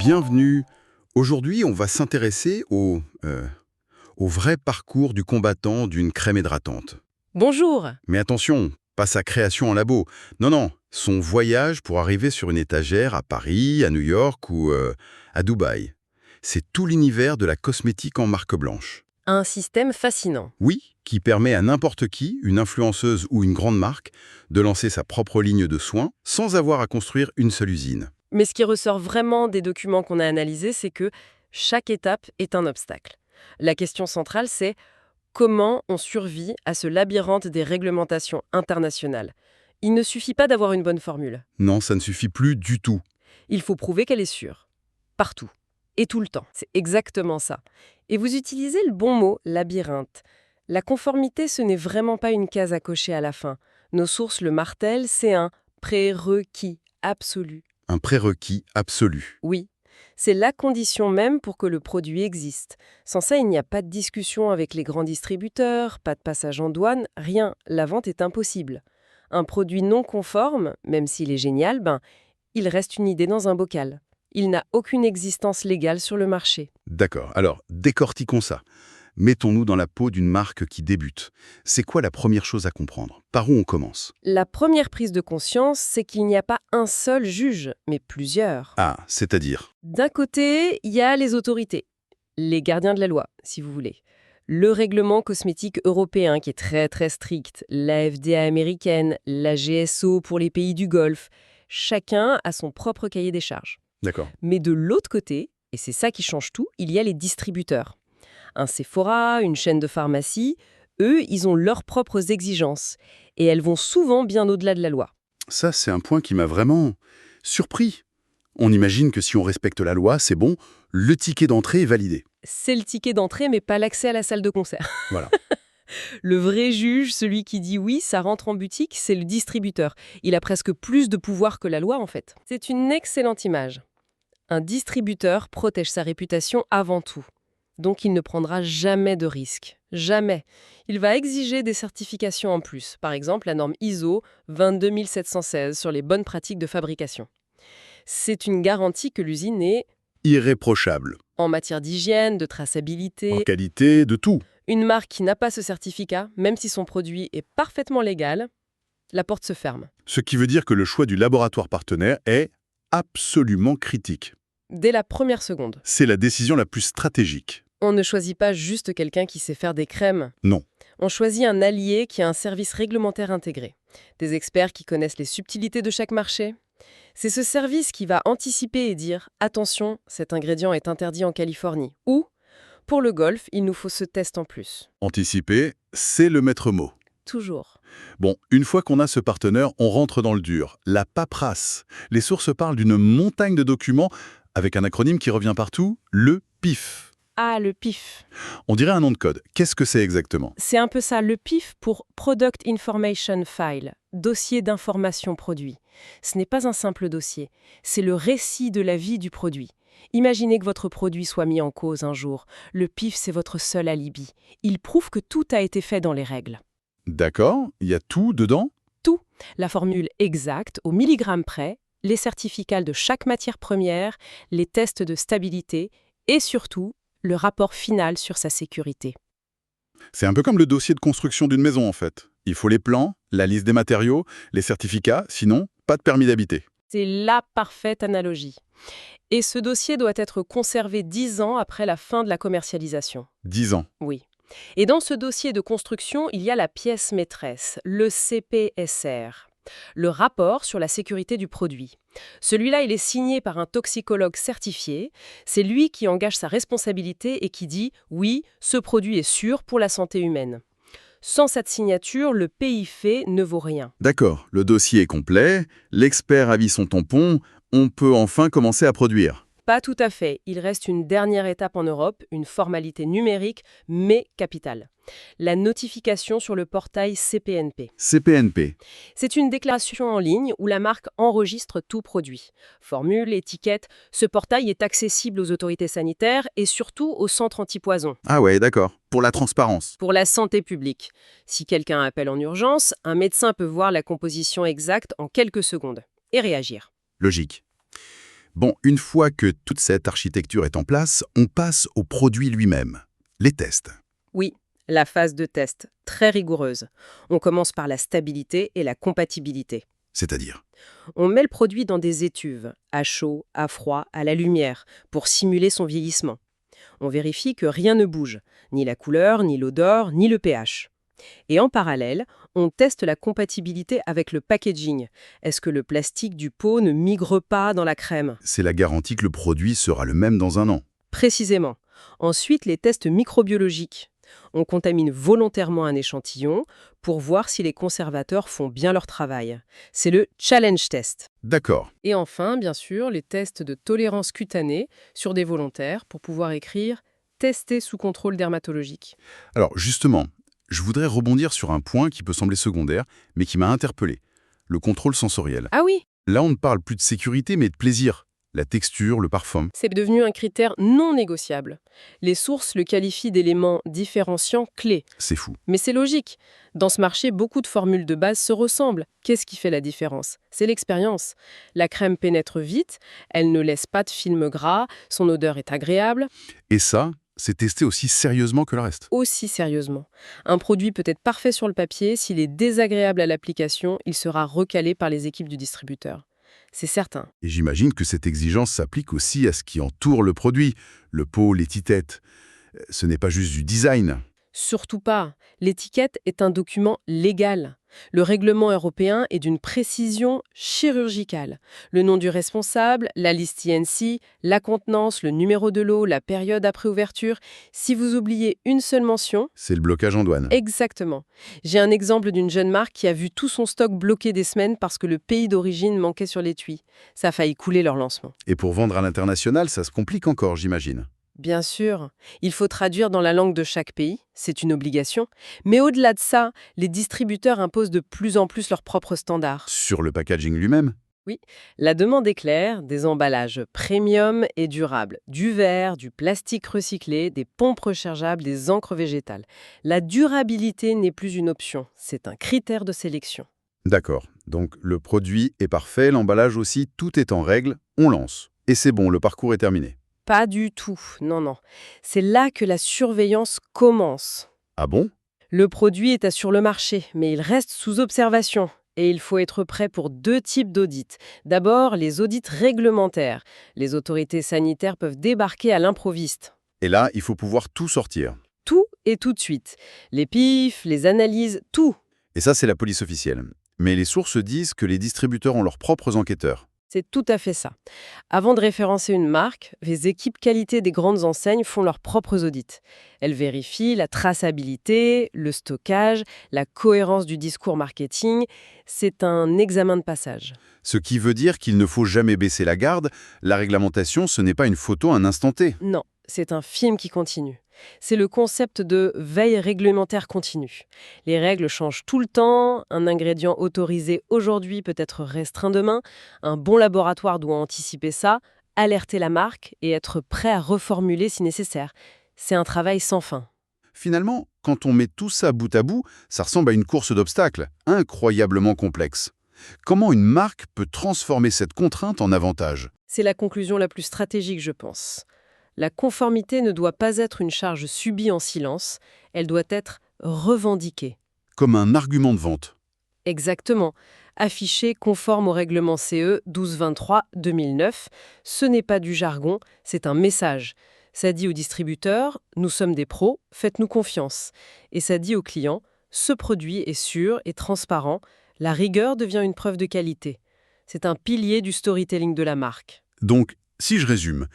Bienvenue. Aujourd'hui, on va s'intéresser au vrai parcours du combattant d'une crème hydratante. Bonjour. Mais attention, pas sa création en labo. Non, non, son voyage pour arriver sur une étagère à Paris, à New York ou à Dubaï. C'est tout l'univers de la cosmétique en marque blanche. Un système fascinant. Oui, qui permet à n'importe qui, une influenceuse ou une grande marque, de lancer sa propre ligne de soins sans avoir à construire une seule usine. Mais ce qui ressort vraiment des documents qu'on a analysés, c'est que chaque étape est un obstacle. La question centrale, c'est comment on survit à ce labyrinthe des réglementations internationales. Il ne suffit pas d'avoir une bonne formule. Non, ça ne suffit plus du tout. Il faut prouver qu'elle est sûre. Partout. Et tout le temps. C'est exactement ça. Et vous utilisez le bon mot, labyrinthe. La conformité, ce n'est vraiment pas une case à cocher à la fin. Nos sources le martèlent, c'est un prérequis absolu. Un prérequis absolu. Oui, c'est la condition même pour que le produit existe. Sans ça, il n'y a pas de discussion avec les grands distributeurs, pas de passage en douane, rien. La vente est impossible. Un produit non conforme, même s'il est génial, il reste une idée dans un bocal. Il n'a aucune existence légale sur le marché. D'accord, alors décortiquons ça. Mettons-nous dans la peau d'une marque qui débute. C'est quoi la première chose à comprendre? Par où on commence? La première prise de conscience, c'est qu'il n'y a pas un seul juge, mais plusieurs. Ah, c'est-à-dire? D'un côté, il y a les autorités, les gardiens de la loi, si vous voulez. Le règlement cosmétique européen qui est très très strict, la FDA américaine, la GSO pour les pays du Golfe. Chacun a son propre cahier des charges. D'accord. Mais de l'autre côté, et c'est ça qui change tout, il y a les distributeurs. Un Sephora, une chaîne de pharmacie, eux, ils ont leurs propres exigences. Et elles vont souvent bien au-delà de la loi. Ça, c'est un point qui m'a vraiment surpris. On imagine que si on respecte la loi, c'est bon, le ticket d'entrée est validé. C'est le ticket d'entrée, mais pas l'accès à la salle de concert. Voilà. Le vrai juge, celui qui dit oui, ça rentre en boutique, c'est le distributeur. Il a presque plus de pouvoir que la loi, en fait. C'est une excellente image. Un distributeur protège sa réputation avant tout. Donc il ne prendra jamais de risque. Jamais. Il va exiger des certifications en plus. Par exemple, la norme ISO 22716 sur les bonnes pratiques de fabrication. C'est une garantie que l'usine est, Irréprochable. en matière d'hygiène, de En traçabilité, qualité, de tout. une marque qui n'a pas ce certificat, même si son produit est parfaitement légal, la porte se ferme. Ce qui veut dire que le choix du laboratoire partenaire est absolument critique. Dès la première seconde. C'est la décision la plus stratégique. On ne choisit pas juste quelqu'un qui sait faire des crèmes. Non. On choisit un allié qui a un service réglementaire intégré. Des experts qui connaissent les subtilités de chaque marché. C'est ce service qui va anticiper et dire « Attention, cet ingrédient est interdit en Californie » ou « Pour le golf, il nous faut ce test en plus Anticiper, c'est le maître mot. ». Toujours. Bon, une fois qu'on a ce partenaire, on rentre dans le dur. La paperasse. Les sources parlent d'une montagne de documents avec un acronyme qui revient partout, le PIF. Ah, le PIF. On dirait un nom de code. Qu'est-ce que c'est exactement? C'est un peu ça, le PIF pour Product Information File, dossier d'information produit. Ce n'est pas un simple dossier, c'est le récit de la vie du produit. Imaginez que votre produit soit mis en cause un jour. Le PIF, c'est votre seul alibi. Il prouve que tout a été fait dans les règles. D'accord, il y a tout dedans? Tout, la formule exacte, au milligramme près, les certificats de chaque matière première, les tests de stabilité et surtout, le rapport final sur sa sécurité. C'est un peu comme le dossier de construction d'une maison en fait. Il faut les plans, la liste des matériaux, les certificats, sinon, pas de permis d'habiter. C'est la parfaite analogie. Et ce dossier doit être conservé 10 ans après la fin de la commercialisation. 10 ans. Oui. Et dans ce dossier de construction, il y a la pièce maîtresse, le CPSR, le rapport sur la sécurité du produit. Celui-là, il est signé par un toxicologue certifié. C'est lui qui engage sa responsabilité et qui dit « Oui, ce produit est sûr pour la santé humaine ». Sans cette signature, le PIF ne vaut rien. D'accord, le dossier est complet, l'expert a mis son tampon, on peut enfin commencer à produire. Pas tout à fait. Il reste une dernière étape en Europe, une formalité numérique, mais capitale. La notification sur le portail CPNP. CPNP. C'est une déclaration en ligne où la marque enregistre tout produit. Formule, étiquette, ce portail est accessible aux autorités sanitaires et surtout aux centres antipoison. Ah ouais, d'accord. Pour la transparence. Pour la santé publique. Si quelqu'un appelle en urgence, un médecin peut voir la composition exacte en quelques secondes et réagir. Logique. Bon, une fois que toute cette architecture est en place, on passe au produit lui-même, les tests. Oui, la phase de test, très rigoureuse. On commence par la stabilité et la compatibilité. C'est-à-dire, On met le produit dans des étuves, à chaud, à froid, à la lumière, pour simuler son vieillissement. On vérifie que rien ne bouge, ni la couleur, ni l'odeur, ni le pH. Et en parallèle, on teste la compatibilité avec le packaging. Est-ce que le plastique du pot ne migre pas dans la crème? c'est la garantie que le produit sera le même dans un an. Précisément. Ensuite, les tests microbiologiques. On contamine volontairement un échantillon pour voir si les conservateurs font bien leur travail. C'est le challenge test. D'accord. Et enfin, bien sûr, les tests de tolérance cutanée sur des volontaires pour pouvoir écrire «tester sous contrôle dermatologique». Alors justement, je voudrais rebondir sur un point qui peut sembler secondaire, mais qui m'a interpellé. Le contrôle sensoriel. Ah oui, Là, on ne parle plus de sécurité, mais de plaisir. La texture, le parfum. c'est devenu un critère non négociable. Les sources le qualifient d'élément différenciant clé. C'est fou. Mais c'est logique. Dans ce marché, beaucoup de formules de base se ressemblent. Qu'est-ce qui fait la différence? C'est l'expérience. La crème pénètre vite, elle ne laisse pas de film gras, son odeur est agréable, Et ça, c'est testé aussi sérieusement que le reste. aussi sérieusement. Un produit peut être parfait sur le papier, s'il est désagréable à l'application, il sera recalé par les équipes du distributeur. C'est certain. Et j'imagine que cette exigence s'applique aussi à ce qui entoure le produit, le pot, l'étiquette. Ce n'est pas juste du design. Surtout pas. L'étiquette est un document légal. Le règlement européen est d'une précision chirurgicale. Le nom du responsable, la liste INC, la contenance, le numéro de lot, la période après ouverture. Si vous oubliez une seule mention, C'est le blocage en douane. exactement. J'ai un exemple d'une jeune marque qui a vu tout son stock bloqué des semaines parce que le pays d'origine manquait sur l'étui. Ça a failli couler leur lancement. Et pour vendre à l'international, ça se complique encore, j'imagine. Bien sûr, il faut traduire dans la langue de chaque pays, c'est une obligation. Mais au-delà de ça, les distributeurs imposent de plus en plus leurs propres standards. Sur le packaging lui-même, La demande est claire, des emballages premium et durables, du verre, du plastique recyclé, des pompes rechargeables, des encres végétales. La durabilité n'est plus une option, c'est un critère de sélection. d'accord. Donc le produit est parfait, l'emballage aussi, tout est en règle, on lance. Et c'est bon, le parcours est terminé. Pas du tout, non, non. C'est là que la surveillance commence. Ah bon? Le produit est sur le marché, mais il reste sous observation. Et il faut être prêt pour deux types d'audits. D'abord, les audits réglementaires. Les autorités sanitaires peuvent débarquer à l'improviste. Et là, il faut pouvoir tout sortir. Tout et tout de suite. Les pifs, les analyses, tout. Et ça, c'est la police officielle. Mais les sources disent que les distributeurs ont leurs propres enquêteurs. C'est tout à fait ça. Avant de référencer une marque, les équipes qualité des grandes enseignes font leurs propres audits. Elles vérifient la traçabilité, le stockage, la cohérence du discours marketing. C'est un examen de passage. Ce qui veut dire qu'il ne faut jamais baisser la garde. La réglementation, ce n'est pas une photo à un instant T. Non, c'est un film qui continue. C'est le concept de veille réglementaire continue. Les règles changent tout le temps, un ingrédient autorisé aujourd'hui peut être restreint demain, un bon laboratoire doit anticiper ça, alerter la marque et être prêt à reformuler si nécessaire. C'est un travail sans fin. Finalement, quand on met tout ça bout à bout, ça ressemble à une course d'obstacles, incroyablement complexe. Comment une marque peut transformer cette contrainte en avantage? C'est la conclusion la plus stratégique, je pense. La conformité ne doit pas être une charge subie en silence, elle doit être revendiquée. Comme un argument de vente. Exactement. Affiché conforme au règlement CE 1223-2009, ce n'est pas du jargon, c'est un message. Ça dit aux distributeurs, nous sommes des pros, faites-nous confiance. Et ça dit aux clients, ce produit est sûr et transparent, la rigueur devient une preuve de qualité. C'est un pilier du storytelling de la marque. Donc, si je résume,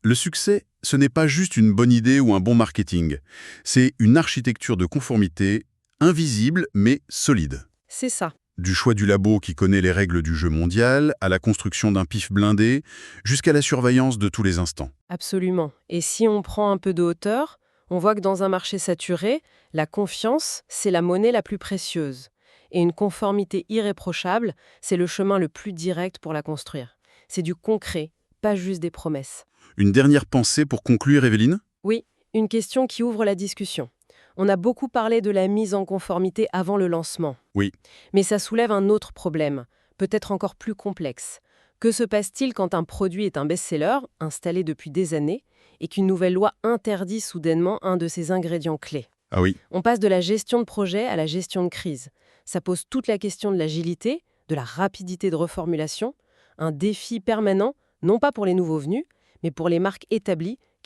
le succès, ce n'est pas juste une bonne idée ou un bon marketing. C'est une architecture de conformité invisible mais solide. C'est ça. Du choix du labo qui connaît les règles du jeu mondial, à la construction d'un pif blindé, jusqu'à la surveillance de tous les instants. Absolument. Et si on prend un peu de hauteur, on voit que dans un marché saturé, la confiance, c'est la monnaie la plus précieuse. Et une conformité irréprochable, c'est le chemin le plus direct pour la construire. C'est du concret, pas juste des promesses. Une dernière pensée pour conclure, Evelyne? Oui, une question qui ouvre la discussion. On a beaucoup parlé de la mise en conformité avant le lancement. Oui. Mais ça soulève un autre problème, peut-être encore plus complexe. Que se passe-t-il quand un produit est un best-seller, installé depuis des années, et qu'une nouvelle loi interdit soudainement un de ses ingrédients clés? Ah oui. On passe de la gestion de projet à la gestion de crise. Ça pose toute la question de l'agilité, de la rapidité de reformulation, un défi permanent, non pas pour les nouveaux venus, mais pour les marques établies